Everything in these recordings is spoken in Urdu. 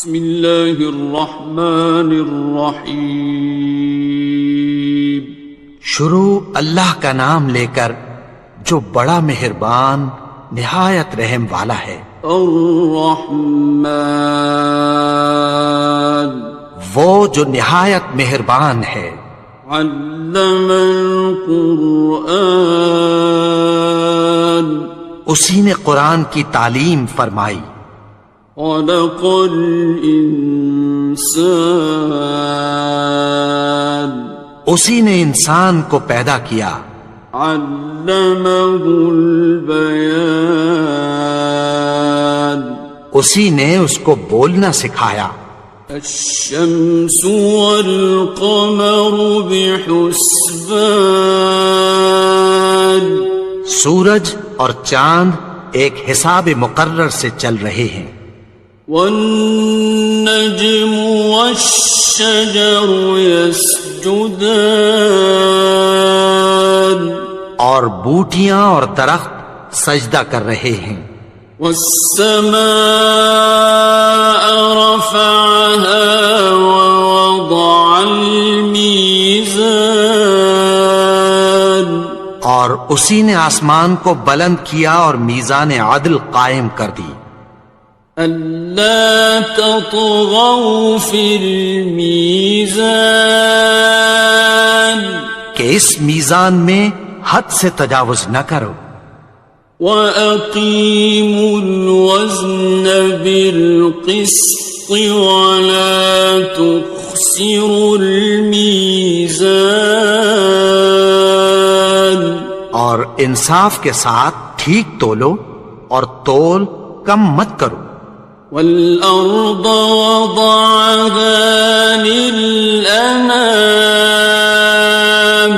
بسم اللہ الرحمن الرحیم. شروع اللہ کا نام لے کر جو بڑا مہربان نہایت رحم والا ہے. الرحمن وہ جو نہایت مہربان ہے. علم القرآن اسی نے قرآن کی تعلیم فرمائی. خلق الانسان اسی نے انسان کو پیدا کیا. علمہ البیان اسی نے اس کو بولنا سکھایا. الشمس والقمر بحسبان سورج اور چاند ایک حساب مقرر سے چل رہے ہیں. والنجم والشجر يسجدان اور بوٹیاں اور درخت سجدہ کر رہے ہیں. والسماء رفعها ووضع الميزان اور اسی نے آسمان کو بلند کیا اور میزان عدل قائم کر دی. ألا تطغوا في الميزان کہ اس میزان میں حد سے تجاوز نہ کرو. وَأَقِيمُوا الْوَزْنَ بِالْقِسْطِ وَلَا تُخْسِرُوا الْمِيزَانَ اور انصاف کے ساتھ ٹھیک تولو اور تول کم مت کرو. وَالْأَرْضَ وَضَعَهَا لِلْأَنَامِ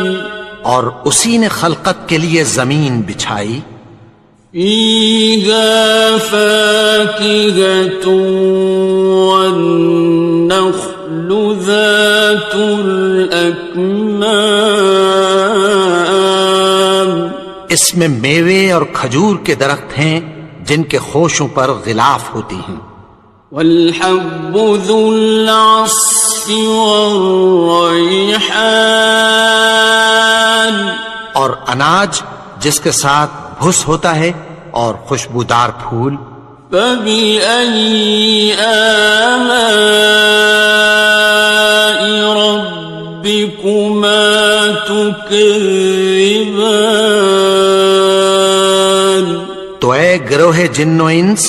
اور اسی نے خلقت کے لیے زمین بچھائی. فِيهَا فَاكِهَةٌ وَالنَّخْلُ ذَاتُ الْأَكْمَامِ اس میں میوے اور کھجور کے درخت ہیں جن کے خوشوں پر غلاف ہوتی ہیں. وَالْحَبُّ ذُو الْعَصْفِ وَالرَّيْحَانِ اور اناج جس کے ساتھ بھس ہوتا ہے اور خوشبودار پھول. فَبِأَيِّ آلَاءِ رَبِّكُمَا تُكَذِّبَانِ تو اے گروہ جن و انس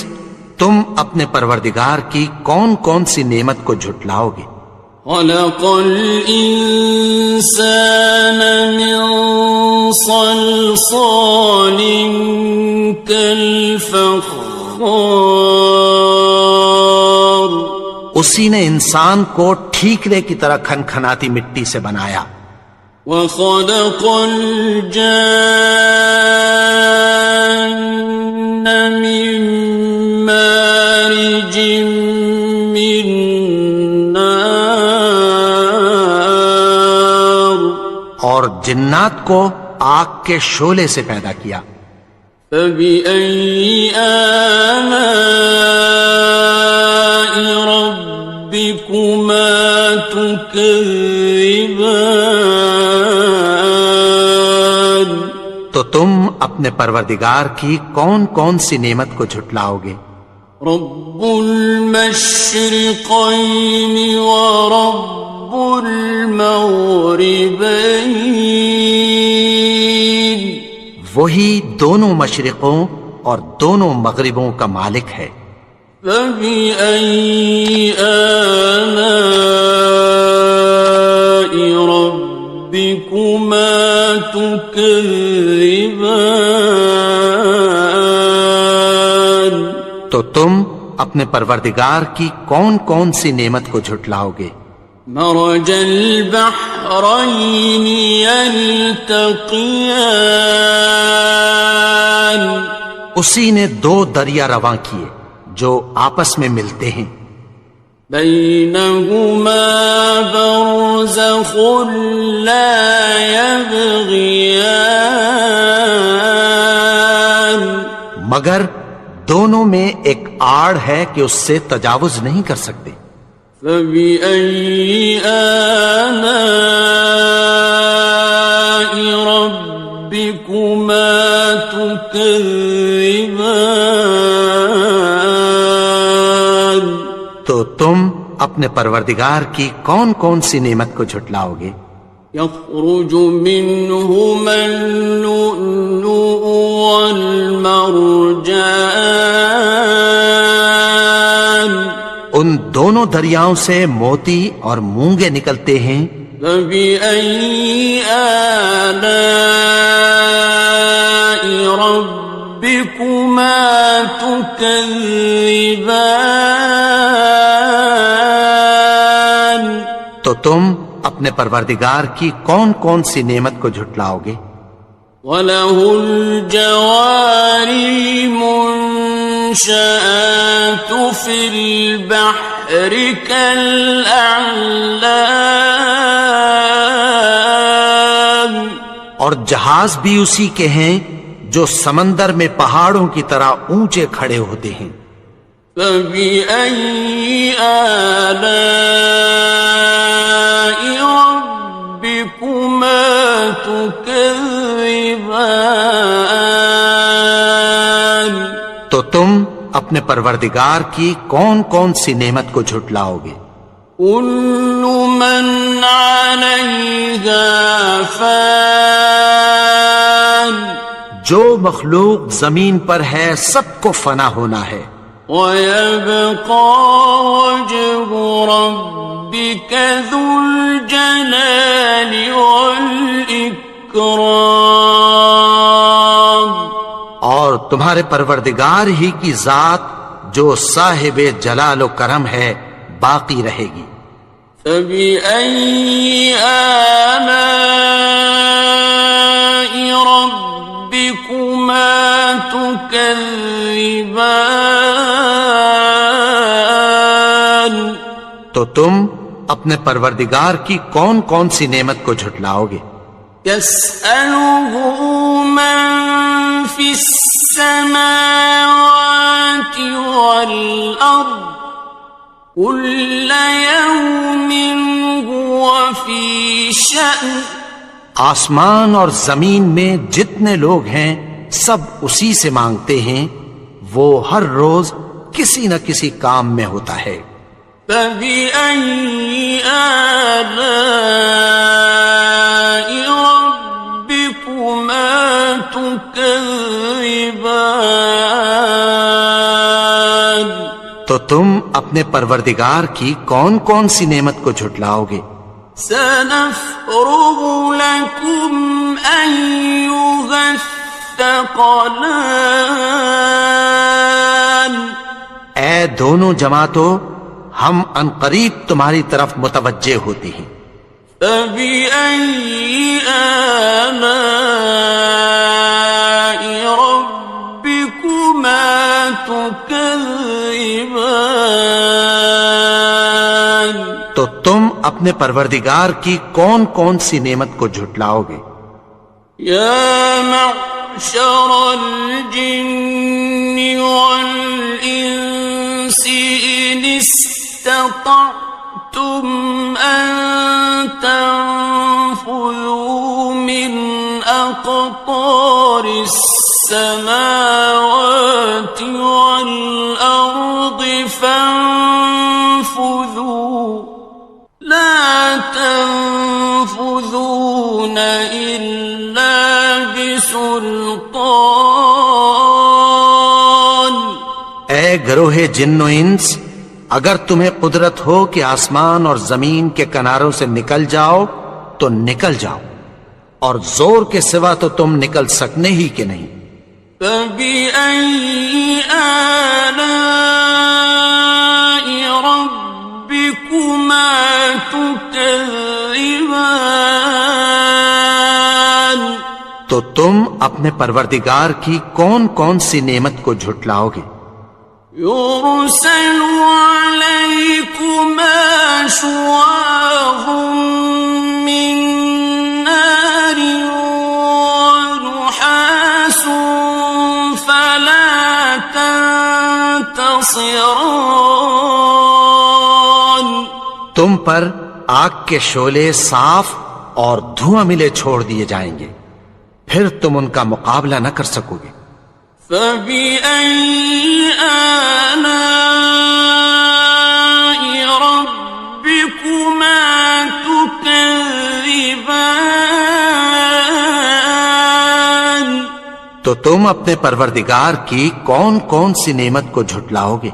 تم اپنے پروردگار کی کون کون سی نعمت کو جھٹلاؤ گے. خَلَقَ الْإِنسَانَ مِنْ صَلْصَالٍ كَالْفَخَّارِ اسی نے انسان کو ٹھیکرے کی طرح کھنکھناتی مٹی سے بنایا. وَخَلَقَ الْجَانَّ مِن مَّارِجٍ مِّن نَّارٍ اور جنات کو آگ کے شعلے سے پیدا کیا. فَبِأَيِّ آلَاءِ رَبِّكُمَا تُكَذِّبَانِ تو تم اپنے پروردگار کی کون کون سی نعمت کو جھٹلاؤ گے. رب المشرقین ورب المغربین وہی دونوں مشرقوں اور دونوں مغربوں کا مالک ہے. فَبِأَيِّ آلَاءِ رَبِّكُمَا تُكَذِّبَانِ تو تم اپنے پروردگار کی کون کون سی نعمت کو جھٹلاؤ گے. مرج البحرین یلتقیان اسی نے دو دریا رواں کیے جو آپس میں ملتے ہیں. بینہما برزخ لا یبغیان مگر دونوں میں ایک آڑ ہے کہ اس سے تجاوز نہیں کر سکتے۔ فبأي آلاء ربكما تكذبان؟ تو تم اپنے پروردگار کی کون کون سی نعمت کو جھٹلاؤ گے؟ يخرج منهما اللؤلؤ والمرجان، ان دونوں دریاؤں سے موتی اور مونگے نکلتے ہیں۔ فبأي آلاء ربكما تكذبان؟ تو تم اپنے پروردگار کی کون کون سی نعمت کو جھٹلاؤ گے؟ وَلَهُ الْجَوَارِ الْمُنشَآتُ فِي الْبَحْرِ كَالْأَعْلَامِ، اور جہاز بھی اسی کے ہیں جو سمندر میں پہاڑوں کی طرح اونچے کھڑے ہوتے ہیں۔ فَبِأَيِّ آلَاءِ رَبِّكُمَا تُكَذِّبَانِ؟ تو تم اپنے پروردگار کی کون کون سی نعمت کو جھٹلاؤ گے؟ كُلُّ مَنْ عَلَيْهَا فَانٍ، جو مخلوق زمین پر ہے سب کو فنا ہونا ہے۔ وَيَبْقَى وَجْهُ رَبِّكَ ذُو الْجَلَالِ وَالْإِكْرَامِ، اور تمہارے پروردگار ہی کی ذات جو صاحب جلال و کرم ہے باقی رہے گی۔ فَبِأَيِّ آلَاءِ رَبِّكُمَا تُكَذِّبَانِ؟ تو تم اپنے پروردگار کی کون کون سی نعمت کو جھٹلاؤ گے؟ يَسْأَلُهُ مَن فِي السَّمَاوَاتِ وَالْأَرْضِ كُلَّ يَوْمٍ هُوَ فِي شَأْنٍ، آسمان اور زمین میں جتنے لوگ ہیں سب اسی سے مانگتے ہیں، وہ ہر روز کسی نہ کسی کام میں ہوتا ہے۔ فَبِأَيِّ آلَاءِ رَبِّكُمَا تُكَذِّبَانِ؟ تو تم اپنے پروردگار کی کون کون سی نعمت کو جھٹلاؤ گے؟ سَنَفْرُغُ لَكُمْ أَيُّهَ الثَّقَلَانِ، اے دونوں جماعتوں، ہم عنقریب تمہاری طرف متوجہ ہوتے ہیں۔ فَبِأَيِّ آلَاءِ رَبِّكُمَا تُكَذِّبَانِ؟ تو تم اپنے پروردگار کی کون کون سی نعمت کو جھٹلاؤ گے؟ يَا مَعْشَرَ الْجِنِّ وَالْإِنسِ إِنِ اسْتَطَعْتُمْ أَن تَنفُذُوا مِنْ أَقْطَارِ السَّمَاوَاتِ وَالْأَرْضِ فَانفُذُوا لَا تَنفُذُونَ إِلَّا بِسُلْطَانٍ۔ اے گروہ جن و انس، اگر تمہیں قدرت ہو کہ آسمان اور زمین کے کناروں سے نکل جاؤ تو نکل جاؤ، اور زور کے سوا تو تم نکل سکنے ہی کہ نہیں۔ فَبِأَيِّ آلَاءِ رَبِّكُمَا تُكَذِّبَانِ؟ تو تم اپنے پروردگار کی کون کون سی نعمت کو جھٹلاؤ گے؟ يُرْسَلُ عَلَيْكُمَا شُوَاظٌ مِّن نَّارٍ وَنُحَاسٌ فَلَا تَنتَصِرَانِ؟ خاسران. تم پر آگ کے شعلے صاف اور دھواں ملے چھوڑ دیے جائیں گے، پھر تم ان کا مقابلہ نہ کر سکو گے۔ فَبِأَيِّ آلَاءِ رَبِّكُمَا تُكَذِّبَانِ. تو تم اپنے پروردگار کی کون کون سی نعمت کو جھٹلاؤ گے؟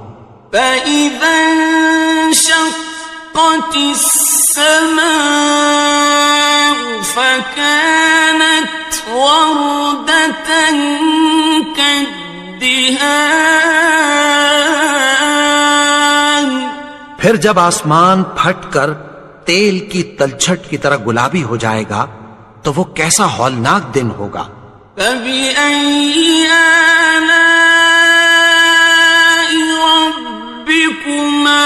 فَإِذَا انشَقَّتِ السَّمَاءُ فَكَانَتْ وَرْدَةً كَالدِّهَانِ. پھر جب آسمان پھٹ کر تیل کی تلچھٹ کی طرح گلابی ہو جائے گا تو وہ کیسا ہولناک دن ہوگا۔ فَبِأَيِّ آلَاءِ رَبِّكُمَا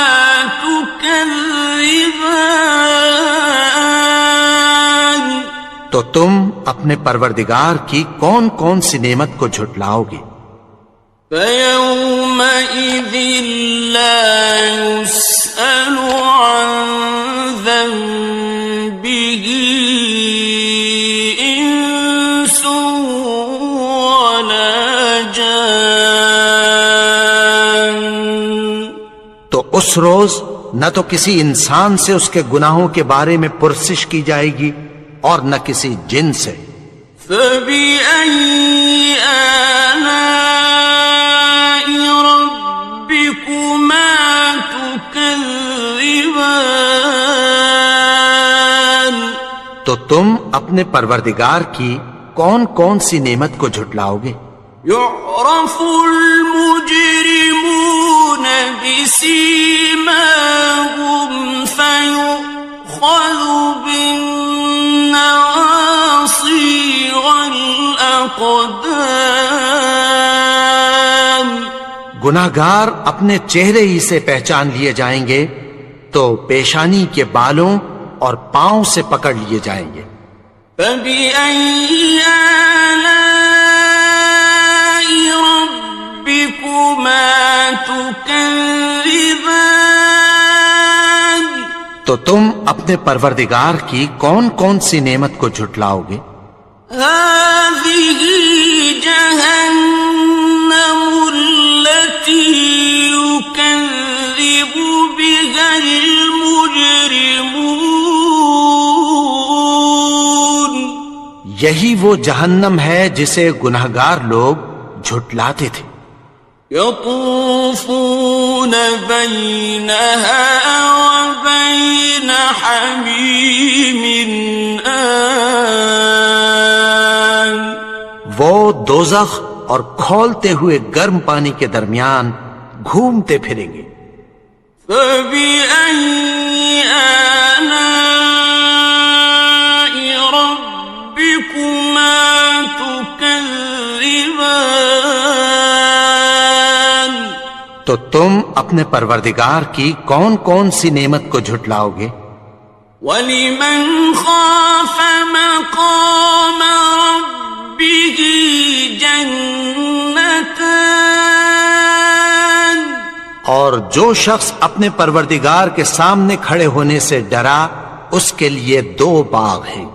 تُكَذِّبَانِ. تو تم اپنے پروردگار کی کون کون سی نعمت کو جھٹلاؤ گے؟ فَيَوْمَئِذٍ لَا يُسْأَلُ عَنْ ذَنبِهِ إِنسٌ وَلَا جَانٌ. تو اس روز نہ تو کسی انسان سے اس کے گناہوں کے بارے میں پرسش کی جائے گی اور نہ کسی جن سے۔ فَبِأَيِّ آلَاءِ رَبِّكُمَا تُكَذِّبَانِ. تو تم اپنے پروردگار کی کون کون سی نعمت کو جھٹلاؤ گے؟ يُعْرَفُ الْمُجْرِمُونَ بِسِيمَاهُمْ فَيُؤْخَذُ بِالنَّوَاصِي وَالْأَقْدَامِ. گناہگار اپنے چہرے ہی سے پہچان لیے جائیں گے تو پیشانی کے بالوں اور پاؤں سے پکڑ لیے جائیں گے۔ فَبِأَيِّ آلَاءِ رَبِّكُمَا تُكَذِّبَانِ. تو تم اپنے پروردگار کی کون کون سی نعمت کو جھٹلاؤ گے؟ هَٰذِهِ جَهَنَّمُ الَّتِي يُكَذِّبُ بِهَا الْمُجْرِمُونَ. یہی وہ جہنم ہے جسے گناہگار لوگ جھٹلاتے تھے۔ يَطُوفُونَ بَيْنَهَا وَبَيْنَ حَمِيمٍ آنٍ. وہ دوزخ اور کھولتے ہوئے گرم پانی کے درمیان گھومتے پھریں گے۔ فَبِأَيِّ آلَاءِ رَبِّكُمَا تُكَذِّبَانِ. تو تم اپنے پروردگار کی کون کون سی نعمت کو جھٹلاؤ گے؟ وَلِمَنْ خَافَ مَقَامَ رَبِّهِ جَنَّتَانِ. اور جو شخص اپنے پروردگار کے سامنے کھڑے ہونے سے ڈرا اس کے لیے 2 باغ ہیں۔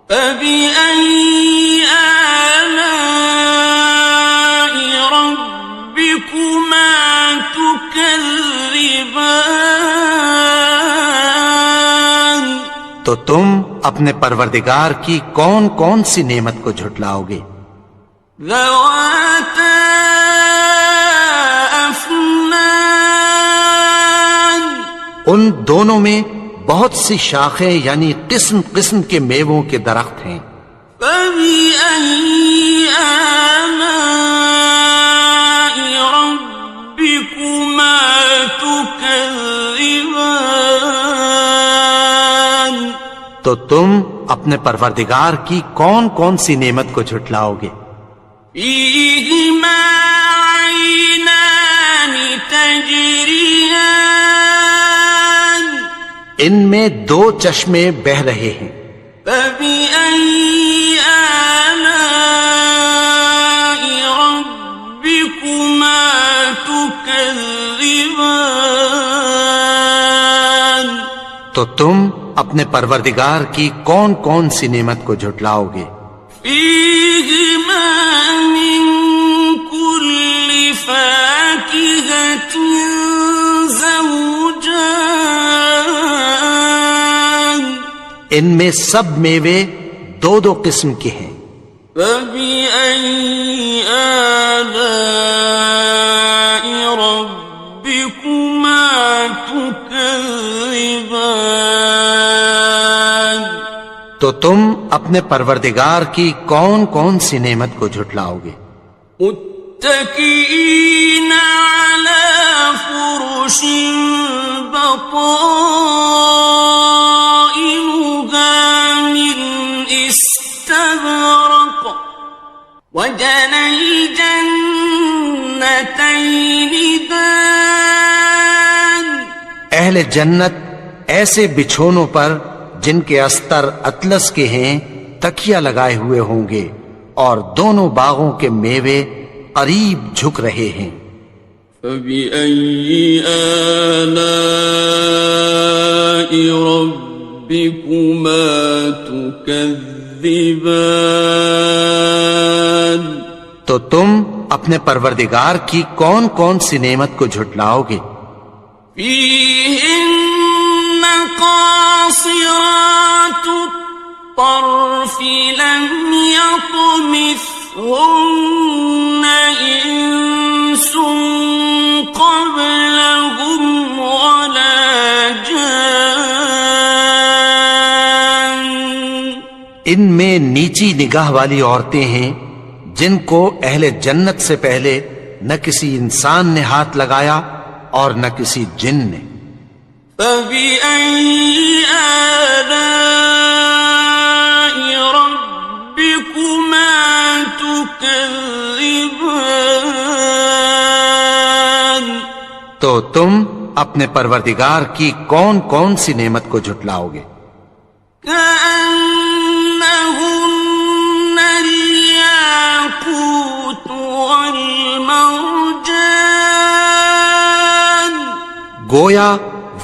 فَبِأَيِّ آلَاءِ رَبِّكُمَا تُكَذِّبَانِ. تو تم اپنے پروردگار کی کون کون سی نعمت کو جھٹلاؤ گے؟ ذَوَاتَا أَفْنَانٍ. ان دونوں میں بہت سی شاخیں یعنی قسم قسم کے میووں کے درخت ہیں۔ فَبِأَيِّ آلَاءِ رَبِّكُمَا تُكَذِّبَانِ. تو تم اپنے پروردگار کی کون کون سی نعمت کو جھٹلاؤ گے؟ فِيهِمَا عَيْنَانِ تَجْرِيَانِ. ان میں 2 چشمے بہہ رہے ہیں۔ فَبِأَيِّ آلَاءِ رَبِّكُمَا تُكَذِّبَانِ. تكذبان تو تم اپنے پروردگار کی کون کون سی نعمت کو جھٹلاؤ گے؟ فيهما من كل فاكهة زوجان ان میں سب میوے دو دو قسم کے ہیں۔ فبأي آلاء ربكما تكذبان تو تم اپنے پروردگار کی کون کون سی نعمت کو جھٹلاؤ گے؟ متكئين على فرش بطائنها من استبرق وجنى الجنتين دان اہل جنت ایسے بچھونوں پر جن کے استر اطلس کے ہیں تکیہ لگائے ہوئے ہوں گے، اور دونوں باغوں کے میوے قریب جھک رہے ہیں۔ فبأي آلاء ربكما تكذبان تو تم اپنے پروردگار کی کون کون سی نعمت کو جھٹلاؤ گے؟ فيهن قاصرات الطرف لم يطمثهن إنس قبلهم ولا جان ان میں نیچی نگاہ والی عورتیں ہیں جن کو اہل جنت سے پہلے نہ کسی انسان نے ہاتھ لگایا اور نہ کسی جن نے۔ فبأي آلاء ربكما تكذبان تو تم اپنے پروردگار کی کون کون سی نعمت کو جھٹلاؤ گے؟ كأنهن الياقوت والمرجان گویا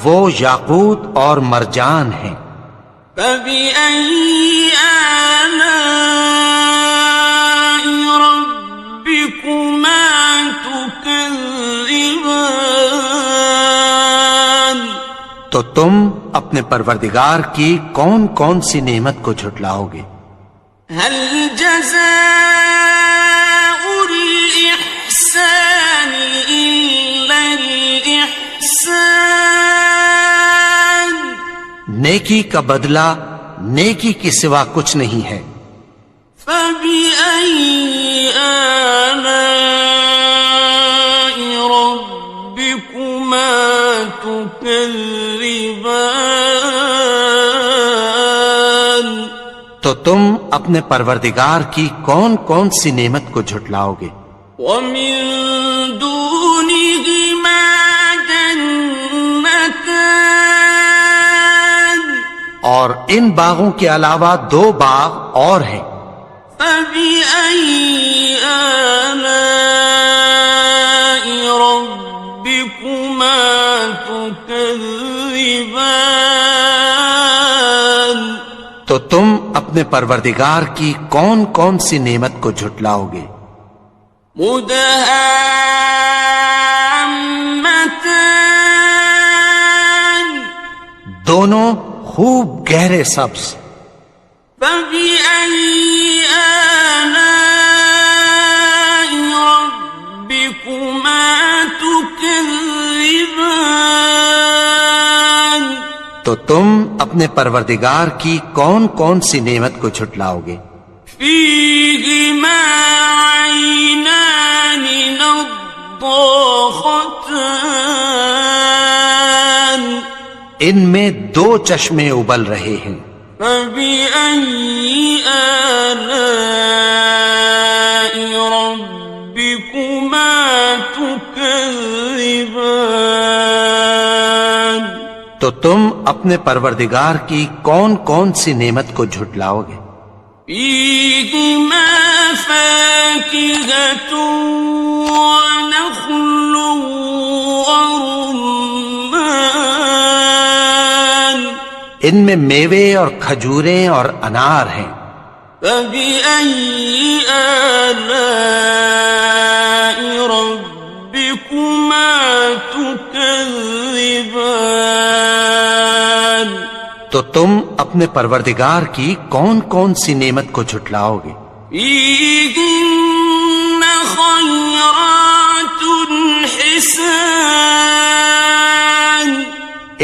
وہ یاقوت اور مرجان ہیں۔ فبأي آلاء ربكما تكذبان تو تم اپنے پروردگار کی کون کون سی نعمت کو جھٹلاؤ گے؟ هل جزاء الإحسان إلا الإحسان نیکی کا بدلہ نیکی کے سوا کچھ نہیں ہے۔ فبأي آلاء ربكما تكذبان تو تم اپنے پروردگار کی کون کون سی نعمت کو جھٹلاؤ گے؟ ومن دونهما جنتان اور ان باغوں کے علاوہ دو باغ اور ہیں۔ فبأي آلاء ربكما تكذبان تو تم اپنے پروردگار کی کون کون سی نعمت کو جھٹلاؤ گے؟ مدهامتان دونوں خوب گہرے سبز۔ فبأي آلاء ربكما تكذبان تو تم اپنے پروردگار کی کون کون سی نعمت کو جھٹلاؤ گے؟ فيهما عينان نضاختان ان میں دو چشمے ابل رہے ہیں۔ فبأي آلاء ربكما تكذبان تو تم اپنے پروردگار کی کون کون سی نعمت کو جھٹلاؤ گے؟ فيهما فاكهة ونخل ورمان ان میں میوے اور کھجوریں اور انار ہیں. فبأي آلاء ربكما تكذبان تو تم اپنے پروردگار کی کون کون سی نعمت کو جھٹلاؤ گے؟ فيهن خيرات حسان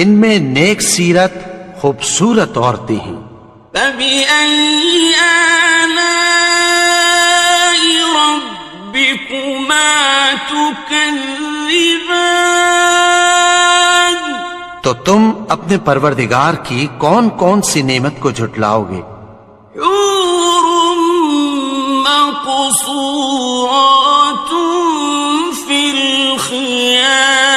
ان میں نیک سیرت خوبصورت عورتیں ہیں. فبأي آلاء ربكما تكذبان تو تم اپنے پروردگار کی کون کون سی نعمت کو جھٹلاؤ گے؟ حور مقصورات في الخيام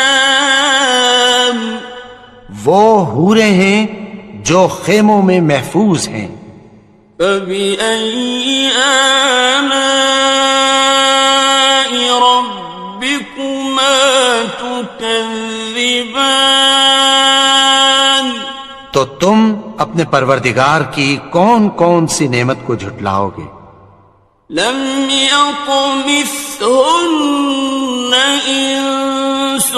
وہ حوریں ہیں جو خیموں میں محفوظ ہیں. فبأي آلاء ربكما تكذبان تو تم اپنے پروردگار کی کون کون سی نعمت کو جھٹلاؤ گے؟ لم يطمثهن إنس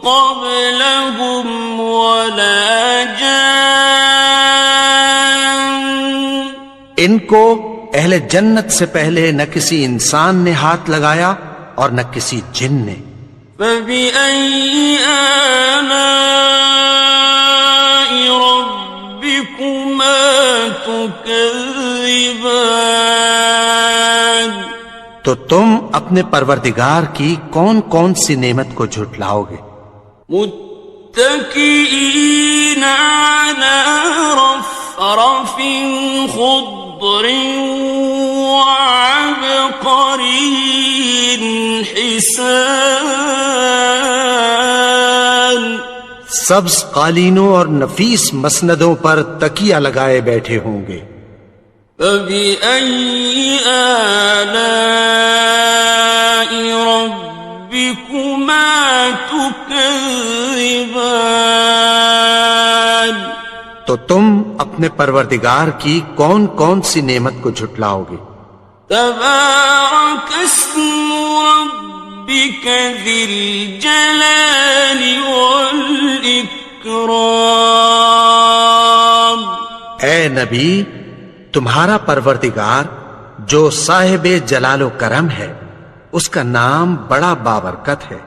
قبلهم ولا جان ان کو اہل جنت سے پہلے نہ کسی انسان نے ہاتھ لگایا اور نہ کسی جن نے. فبأي آلاء ربكما تكذبان تو تم اپنے پروردگار کی کون کون سی نعمت کو جھٹلاؤ گے؟ متكئين على رفرف خضر وعبقري حسان سبز قالینوں اور نفیس مسندوں پر تکیہ لگائے بیٹھے ہوں گے. فبأي آلاء ربكما تكذبان تو تم اپنے پروردگار کی کون کون سی نعمت کو جھٹلاؤ گے؟ تبارك اسم ربك ذي الجلال والإكرام اے نبی، تمہارا پروردگار جو صاحب جلال و کرم ہے، اس کا نام بڑا بابرکت ہے.